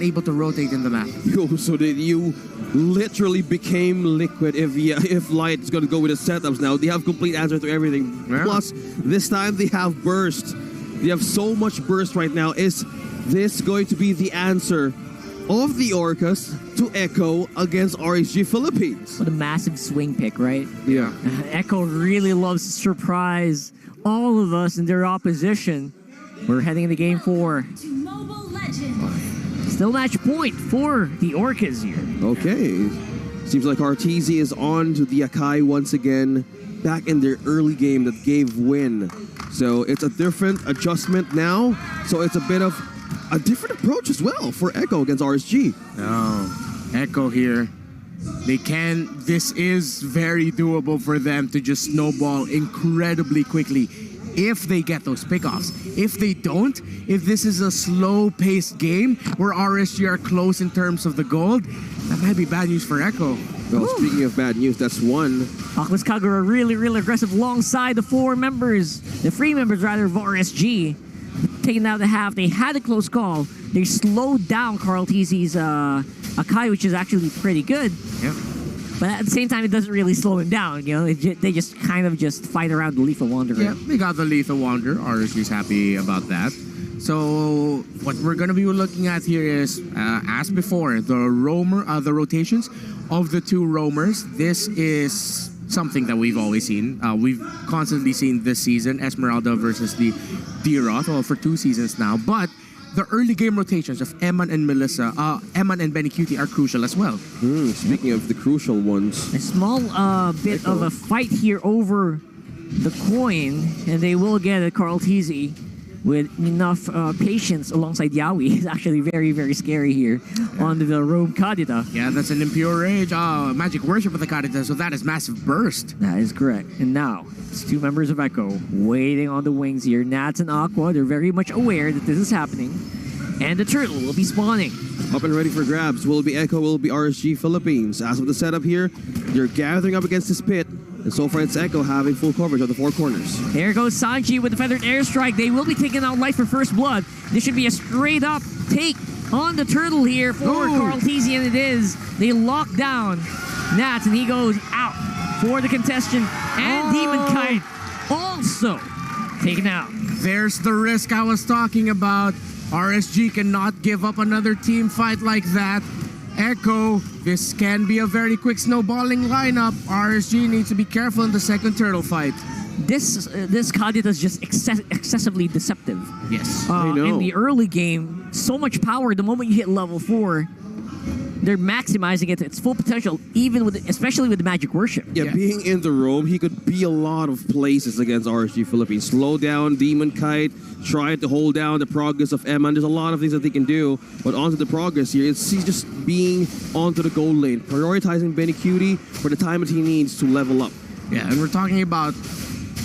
able to rotate in the map. So that you literally became liquid if Light's going to go with the setups now. They have complete answer to everything. Yeah. Plus, this time they have burst. They have so much burst right now. Is this going to be the answer of the Orcas to Echo against RSG Philippines? What a massive swing pick, right? Yeah. Echo really loves to surprise all of us in their opposition. We're heading into game 4. Still match point for the Orcas here. Okay. Seems like RTZ is on to the Akai once again, back in their early game that gave win. So it's a different adjustment now. So it's a bit of a different approach as well for Echo against RSG. Oh, Echo here. This is very doable for them to just snowball incredibly quickly if they get those pickoffs. If they don't, if this is a slow-paced game where RSG are close in terms of the gold, that might be bad news for Echo. Well, speaking of bad news, that's one. Aquas Kagura really aggressive alongside the 3 members of RSG. Taking out the half, they had a close call. They slowed down Carl TZ's Akai, which is actually pretty good. Yeah. But at the same time, it doesn't really slow him down. You know, they just kind of just fight around the Lethal Wanderer. Yeah, they got the Lethal Wanderer. RSG's happy about that. So what we're gonna be looking at here is, as before, the rotations of the 2 roamers. This is something that we've always seen. We've constantly seen this season, Esmeralda versus the D-Roth, well, for 2 seasons now. But the early game rotations of Eman and Melissa, Eman and Benny Cutie are crucial as well. Speaking of the crucial ones. A small bit of a fight here over the coin, and they will get a Carl TZ with enough patience alongside Yawi. It's actually very scary here on the Rome Kadita. Yeah, that's an Impure Rage. Magic Worship with the Kadita, so that is massive burst. That is correct. And now, it's 2 members of Echo waiting on the wings here. Nats and Aqua, they're very much aware that this is happening. And the turtle will be spawning. Up and ready for grabs. Will it be Echo, will it be RSG Philippines? As of the setup here, they're gathering up against this pit. And so far, it's Echo having full coverage of the 4 corners. Here goes Sanji with the Feathered Airstrike. They will be taking out Light for first blood. This should be a straight-up take on the turtle here for Carl TZ, and it is. They lock down Nats, and he goes out for the contestant. And Demon Kite also taken out. There's the risk I was talking about. RSG cannot give up another team fight like that. Echo, this can be a very quick snowballing lineup. RSG needs to be careful in the second turtle fight. This Kadita is just excessively deceptive. Yes. I know. In the early game, so much power. The moment you hit level 4, they're maximizing it to its full potential, especially with the Magic Worship. Yeah, being in the roam, he could be a lot of places against RSG Philippines. Slow down Demon Kite, try to hold down the progress of Eman. There's a lot of things that they can do, but onto the progress here, he's just being onto the goal lane, prioritizing Benny Cutie for the time that he needs to level up. Yeah, and we're talking about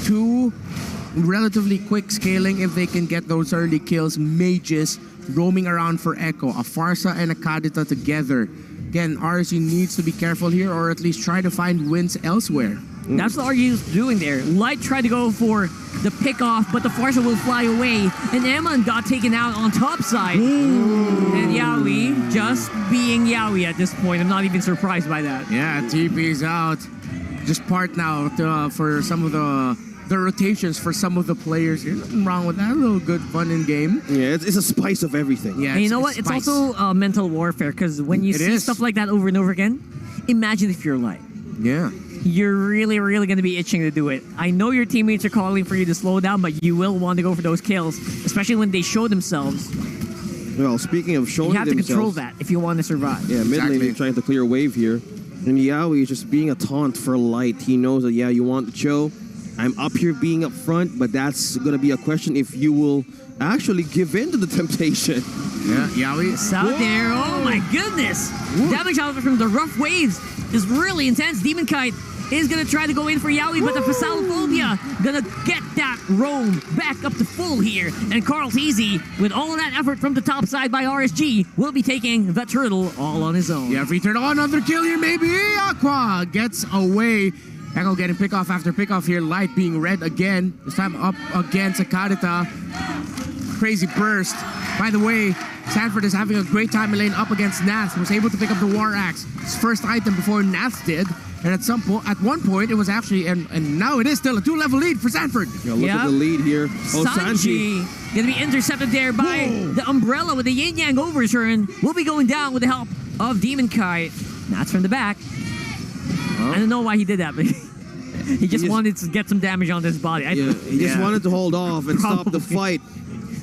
2 relatively quick scaling if they can get those early kills. Mages roaming around for Echo, a Farsa and a Kadita together. Again, RSG needs to be careful here, or at least try to find wins elsewhere. That's what RSG is doing there. Light tried to go for the pick-off, but the Farsa will fly away, and Eman got taken out on top side. And Yawi, just being Yawi at this point, I'm not even surprised by that. Yeah, TP's out. Just part now for some of the rotations for some of the players. There's nothing wrong with that. A little good fun in game. Yeah, it's a spice of everything. Yeah, and you know what? It's also mental warfare, because when you see stuff like that over and over again, imagine if you're Light. Yeah. You're really going to be itching to do it. I know your teammates are calling for you to slow down, but you will want to go for those kills, especially when they show themselves. Well, speaking of showing themselves... You have to control that if you want to survive. Yeah, mid lane is trying to clear a wave here. And Yawi is just being a taunt for Light. He knows that, yeah, you want the show. I'm up here being up front, but that's going to be a question if you will actually give in to the temptation. Yeah, Yawi. It's out there. Oh my goodness. Damage out from the rough waves is really intense. Demon Kite is going to try to go in for Yawi, but the Phasalophobia going to get that roam back up to full here. And Carl TZ, with all of that effort from the top side by RSG, will be taking the turtle all on his own. Yeah, free turtle, another kill here, maybe. Aqua gets away. Echo getting pick-off after pick-off here. Light being red again. This time up against a Kadita. Crazy burst. By the way, Sanford is having a great time in lane up against Nath. Was able to pick up the War Axe, his first item before Nath did. And at one point, it was actually, and now it is still a 2-level lead for Sanford. Yeah, look at the lead here. Oh, Sanji gonna be intercepted there by the Umbrella with the Yin Yang overturn. Will be going down with the help of Demon Kite. That's from the back. I don't know why he did that, but he just wanted to get some damage on his body. He just wanted to hold off and stop the fight.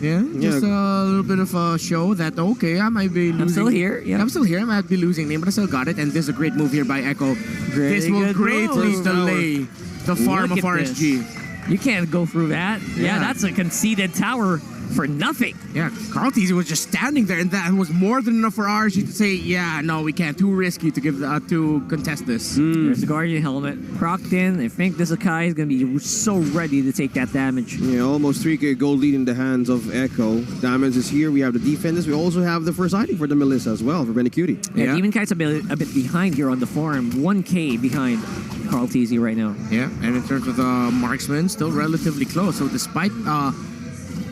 Yeah, just a little bit of a show that, okay, I might be losing. I'm still here. Yeah. I'm still here. I might be losing name, but I still got it. And this is a great move here by Echo. Really this will good greatly move. delay the farm Look of at RSG. You can't go through that. Yeah, that's a conceded tower for nothing. Yeah, Carl Teasy was just standing there, and that was more than enough for RSG to say, yeah, no, we can't. Too risky to give to contest this. There's the Guardian helmet. Procced in. I think this Akai is going to be so ready to take that damage. Yeah, almost 3k gold lead in the hands of Echo. Damage is here. We have the defenders. We also have the first item for the Melissa as well, for Benny Cutie. Yeah, Demon Kite's a bit behind here on the farm. 1k behind Carl Teasy right now. Yeah, and in terms of the marksman, still relatively close. So despite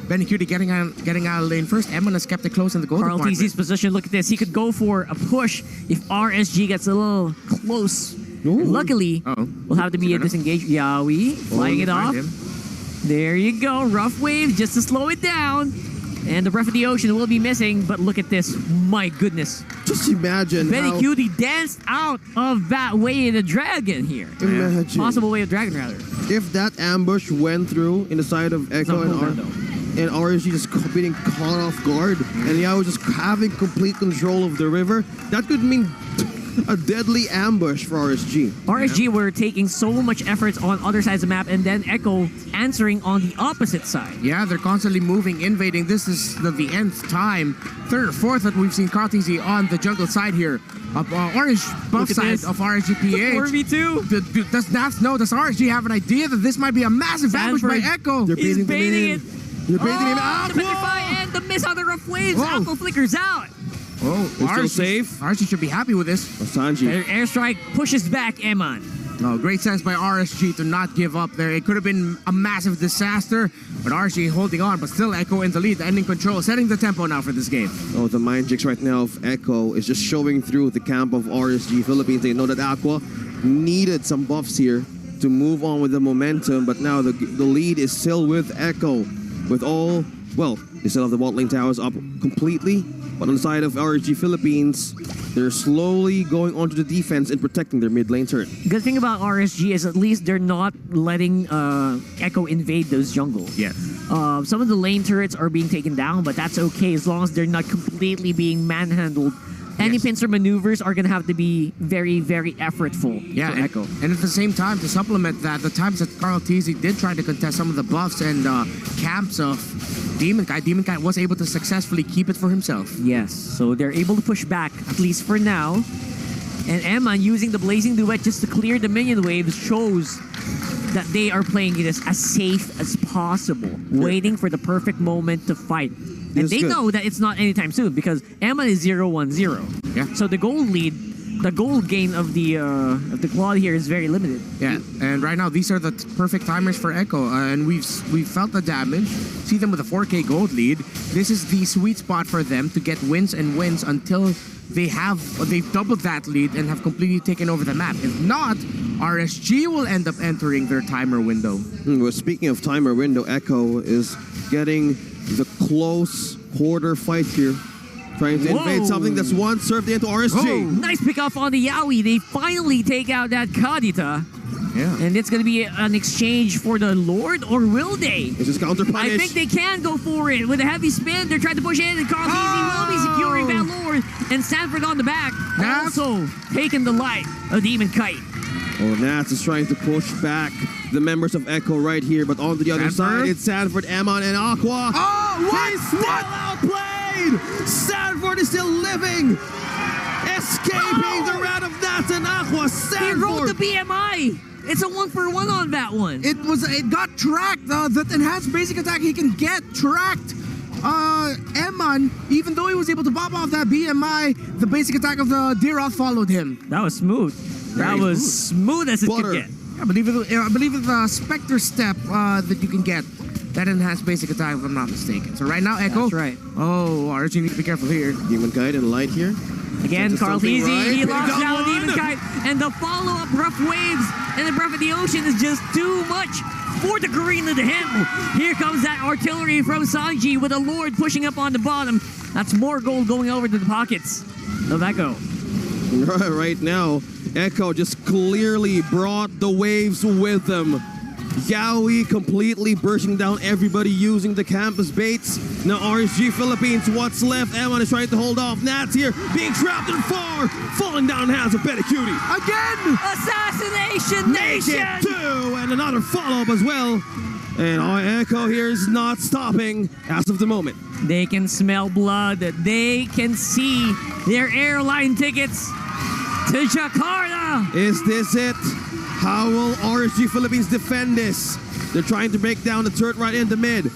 Benny Cutie getting out of lane first, Emma has kept it close in the gold Carl department. Teasy's position, look at this. He could go for a push if RSG gets a little close. Luckily, will have to be a disengage. Yawi flying it off. There you go. Rough wave just to slow it down. And the Breath of the Ocean will be missing, but look at this. My goodness. Just imagine Benny Cutie danced out of that way of the dragon here. Imagine. Possible way of dragon, rather. If that ambush went through in the side of Echo and RSG just being caught off guard, and Yawi just having complete control of the river, that could mean a deadly ambush for RSG. RSG were taking so much efforts on other sides of the map, and then Echo answering on the opposite side. Yeah, they're constantly moving, invading. This is the nth time, third or fourth that we've seen Carl Teasy on the jungle side here. Orange buff side of RSGPH. 4v2. Does Nath know? Does RSG have an idea that this might be a massive ambush by Echo? He's baiting it. You're baiting him. The Petrify and the miss on the rough waves. Aqua flickers out. Oh, still safe. RSG should be happy with this. Sanji. Their airstrike pushes back Eman. Oh, great sense by RSG to not give up there. It could have been a massive disaster, but RSG holding on, but still Echo in the lead, ending control, setting the tempo now for this game. Oh, the mind jigs right now of Echo is just showing through the camp of RSG Philippines. They know that Aqua needed some buffs here to move on with the momentum, but now the lead is still with Echo. With all, well, they still have the bot lane towers up completely, but on the side of RSG Philippines, they're slowly going onto the defense and protecting their mid lane turret. Good thing about RSG is at least they're not letting Echo invade those jungles. Yes. Some of the lane turrets are being taken down, but that's okay as long as they're not completely being manhandled. Any pincer maneuvers are going to have to be very, very effortful for Echo. And at the same time, to supplement that, the times that Carl Teasy did try to contest some of the buffs and camps of Demon Kite was able to successfully keep it for himself. Yes, so they're able to push back, at least for now. And Emma using the Blazing Duet just to clear the minion waves shows that they are playing it as safe as possible, waiting for the perfect moment to fight. And they know that it's not anytime soon because Emma is 0-1-0. Yeah. So the gold lead, the gold gain of the quad here is very limited. Yeah, and right now these are the perfect timers for Echo, and we've felt the damage. See them with a 4k gold lead. This is the sweet spot for them to get wins and wins until they've doubled that lead and have completely taken over the map. If not, RSG will end up entering their timer window. Well, speaking of timer window, Echo is getting the close quarter fight here. Trying to invade something that's once served into RSG. Nice pick off on the Yawi. They finally take out that Kadita. Yeah. And it's going to be an exchange for the Lord, or will they? This is counter punish. I think they can go for it. With a heavy spin, they're trying to push in, and Carl Teasy will be securing that Lord. And Sanford on the back, also taking the light of Demon Kite. Oh, Nats is trying to push back the members of Echo right here, but on the other side, it's Sanford, Emon, and Aqua. Oh, what? He's still outplayed! Sanford is still living! Escaping the wrath of Nats and Aqua. Sanford! He rolled the BMI! It's a 1-for-1 on that one. It got tracked. That enhanced basic attack he can get tracked. Emon, even though he was able to pop off that BMI, the basic attack of the Diroth followed him. That was smooth. That was smooth as it could get. I believe it's the Spectre step that you can get. that enhanced basic attack, if I'm not mistaken. So right now, Echo. That's right. Oh, RSG need to be careful here. Demon Kite in light here. Again, Just Carl something Easy, right. he They lost got down one. Demon Kite, and the follow-up rough waves and the breath of the ocean is just too much for the Karina to handle. Here comes that artillery from Sanji with a Lord pushing up on the bottom. That's more gold going over to the pockets of Echo. Right now, Echo just clearly brought the waves with them. Yawi completely bursting down everybody using the campus baits. Now RSG Philippines, what's left? Emon is trying to hold off. Nats here, being trapped in 4, falling down in the hands of Betty Cutie. Again! Assassination Nation! Naked 2, and another follow-up as well. And our Echo here is not stopping as of the moment. They can smell blood. They can see their airline tickets to Jakarta. Is this it? How will RSG Philippines defend this? They're trying to break down the turret right in the mid.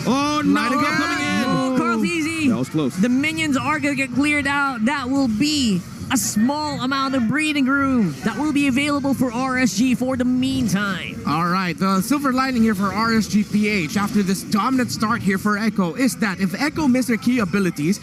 Oh, no, Lighting up. coming in. Oh, Carl's easy. That was close. The minions are going to get cleared out. That will be a small amount of breathing room that will be available for RSG for the meantime. All right, the silver lining here for RSGPH after this dominant start here for Echo is that if Echo miss their key abilities,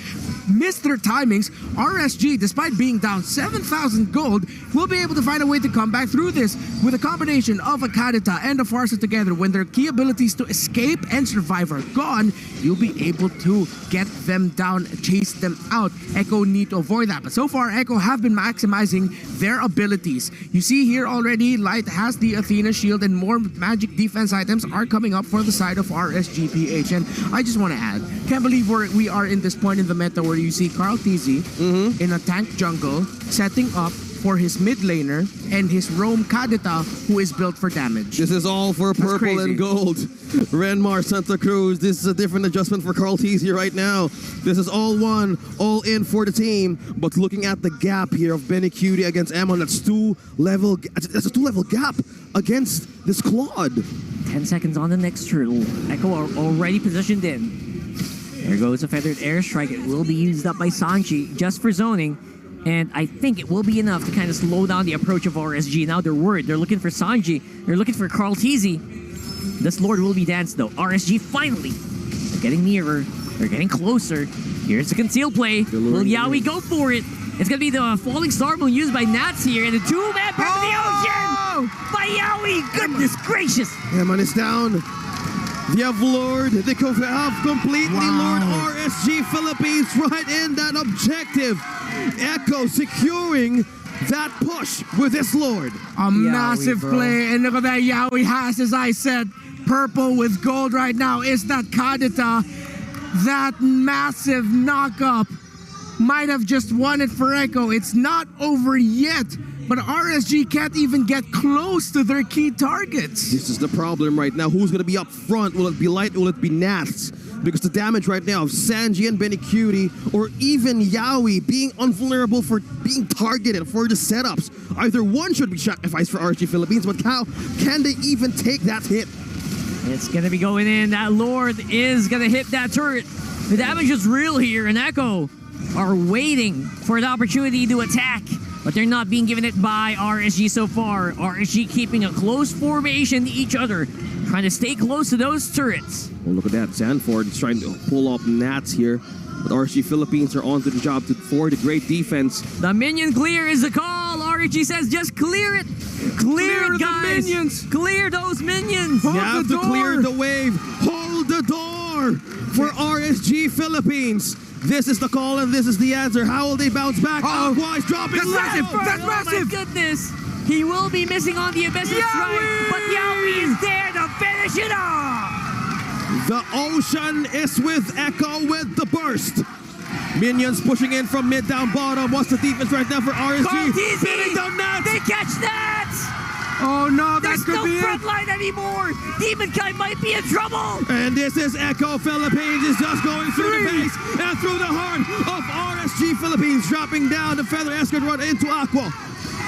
miss their timings, RSG, despite being down 7,000 gold, will be able to find a way to come back through this with a combination of a Kadita and a Farsa together. When their key abilities to escape and survive are gone, you'll be able to get them down, chase them out. Echo need to avoid that, but so far Echo have been maximizing their abilities. You see here already, Light has the Athena shield and more magic defense items are coming up for the side of RSGPH. And I just want to add, can't believe we are in this point in the meta where you see Carl TZ in a tank jungle setting up for his mid laner and his roam Kadita who is built for damage. This is all for purple crazy. and gold. Renmar, Santa Cruz, this is a different adjustment for Carl Teasy right now. This is all one, all in for the team. But looking at the gap here of Benny Cutie against Amon, that's a 2-level gap against this Claude. 10 seconds on the next turtle. Echo are already positioned in. There goes a feathered airstrike. It will be used up by Sanji just for zoning. And I think it will be enough to kind of slow down the approach of RSG. Now they're worried. They're looking for Sanji. They're looking for Carl Teasy. This Lord will be danced though. RSG finally. They're getting nearer. They're getting closer. Here's the conceal play. Will Yawi go for it? It's going to be the Falling Star Moon used by Nats here. And the 2-man breath of the ocean by Yawi. Goodness gracious. Amon is down. They have Lord. They have completely Lord RSG Philippines right in that objective. Echo securing that push with this Lord. A massive bro. play, and look at that Yawi has, as I said, purple with gold right now. Is that Kadita? That massive knock-up might have just won it for Echo. It's not over yet, but RSG can't even get close to their key targets. This is the problem right now. Who's going to be up front? Will it be Light? Will it be Nats? Because the damage right now of Sanji and Benny Cutie, or even Yawi being invulnerable for being targeted for the setups. Either one should be sacrificed for RSG Philippines, but how can they even take that hit? It's going to be going in. That Lord is going to hit that turret. The damage is real here, and Echo are waiting for the opportunity to attack, but they're not being given it by RSG so far. RSG keeping a close formation to each other, trying to stay close to those turrets. Well, look at that. Sanford is trying to pull up Nats here, but RSG Philippines are on to the job for the great defense. The minion clear is the call. RSG says just clear it. Clear it, guys. The minions. Clear those minions. You have to clear the wave. Hold the door for RSG Philippines. This is the call and this is the answer. How will they bounce back? Aqua is dropping low. That's massive. My goodness. He will be missing on the Abyss strike, but Yawi is there to finish it off. The ocean is with Echo with the burst. Minions pushing in from mid down bottom. What's the defense right now for RSG? Spinning down Nats. They catch Nats. Oh no, that There's could no be front it. line anymore. Demon Kite might be in trouble. And this is Echo Philippines is just going through the base and through the heart of RSG Philippines, dropping down the Feather Escort run into Aqua.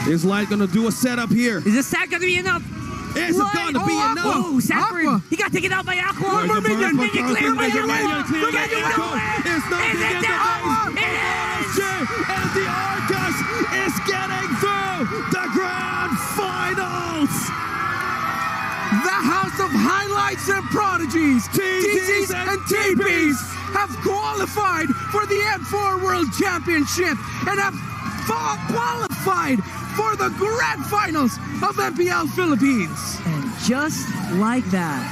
Is Light gonna do a setup here? Is this sack gonna be enough? Is it gonna be enough? Oh, Sanford. Aqua. He got taken out by Aqua. One more minion. Minion clear by Minion Yawi. clear Look by at Echo. It's not Is getting it the down? base. It is. And the Arcus is getting through the grand finals. The house of highlights and prodigies, TZs and TPs, have qualified for the M4 World Championship and have qualified for the grand finals of MPL Philippines. And just like that,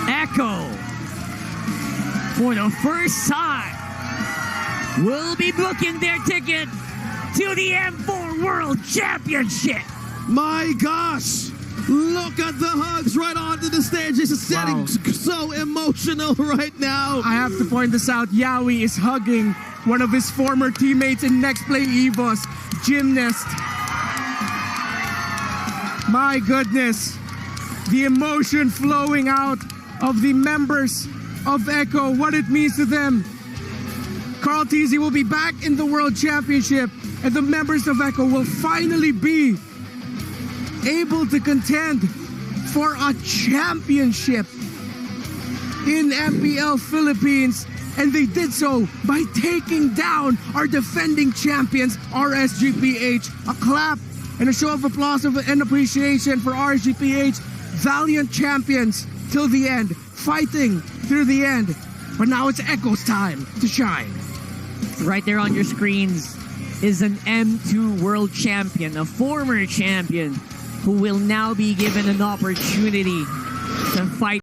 Echo, for the first time, will be booking their ticket to the M4 World Championship. My gosh! Look at the hugs right onto the stage. This is getting so emotional right now. I have to point this out. Yawi is hugging one of his former teammates in Next Play EVOS, Gymnast. My goodness. The emotion flowing out of the members of Echo, what it means to them. Carl TZ will be back in the World Championship, and the members of Echo will finally be able to contend for a championship in MPL Philippines, and they did so by taking down our defending champions, RSGPH. A clap and a show of applause and appreciation for RSGPH, valiant champions till the end, fighting through the end. But now it's Echo's time to shine. Right there on your screens is an M2 World Champion, a former champion, who will now be given an opportunity to fight